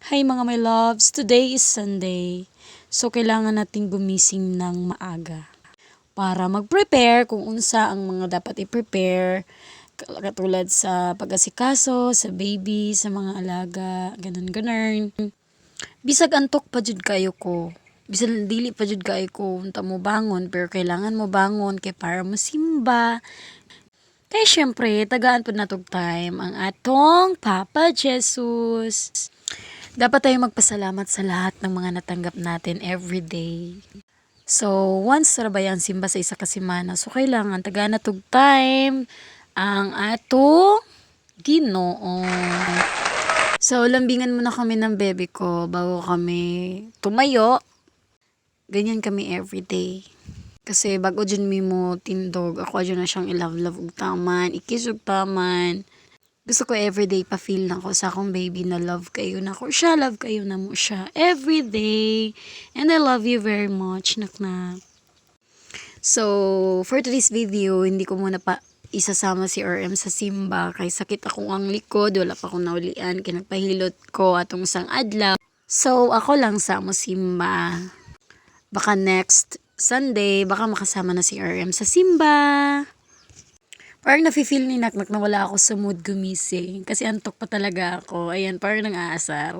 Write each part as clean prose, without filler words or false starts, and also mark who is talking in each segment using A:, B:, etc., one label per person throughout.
A: Hi mga my loves, today is Sunday. So kailangan nating gumising ng maaga para mag-prepare kung unsa ang mga dapat i-prepare katulad sa pag-asikaso, sa baby, sa mga alaga, ganun. Bisag antok pa jud kayo ko. Bisag dili pa jud kayo ko unta mo bangon pero kailangan mo bangon kay para mo simba. Kaya syempre, tagaan po natog time ang atong Papa Jesus. Dapat tayong magpasalamat sa lahat ng mga natanggap natin everyday. So, once sarabayan simba sa isa ka semana, so kailangan taga na tog time ang ato Ginoo. So, lambingan muna kami ng bebe ko bago kami tumayo. Ganyan kami everyday. Kasi bago dyan mi mo tindog, ako dyan na siyang i-love-love ug taman, ikis ug taman. Gusto ko everyday pa-feel na ko sa akong baby na love kayo na ko siya, love kayo na mo siya everyday. And I love you very much, naknak. So, for today's video, hindi ko muna pa isasama si RM sa simba kay sakit akong ang likod, wala pa akong naulian, kaya nagpahilot ko atong isang adlaw. So, ako lang sa mo simba. Baka next Sunday, baka makasama na si RM sa simba. Parang nafe-feel ni Naknak na wala ako sa mood gumising. Kasi antok pa talaga ako. Ayan, parang nang-aasar.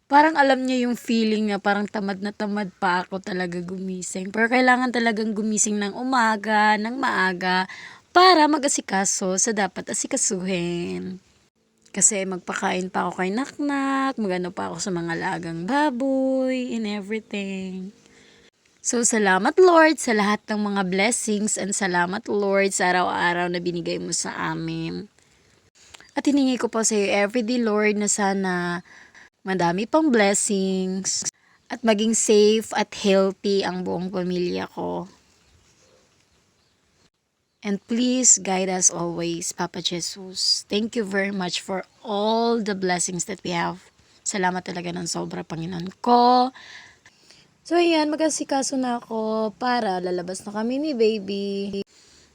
A: Parang alam niya yung feeling na parang tamad na tamad pa ako talaga gumising. Pero kailangan talagang gumising ng umaga, ng maaga, para mag-asikaso sa dapat asikasuhin. Kasi magpakain pa ako kay Naknak, magano pa ako sa mga lagang baboy, and everything. So, salamat Lord sa lahat ng mga blessings and salamat Lord sa araw-araw na binigay mo sa amin. At hiningi ko po sa iyo everyday Lord na sana madami pang blessings at maging safe at healthy ang buong pamilya ko. And please guide us always, Papa Jesus. Thank you very much for all the blessings that we have. Salamat talaga ng sobra, Panginoon ko. So, ayan, mag-asikaso na ako para lalabas na kami ni baby.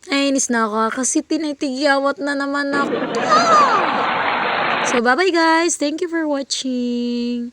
A: Nainis na ako kasi tinitigyawat na naman ako. So, bye-bye guys. Thank you for watching.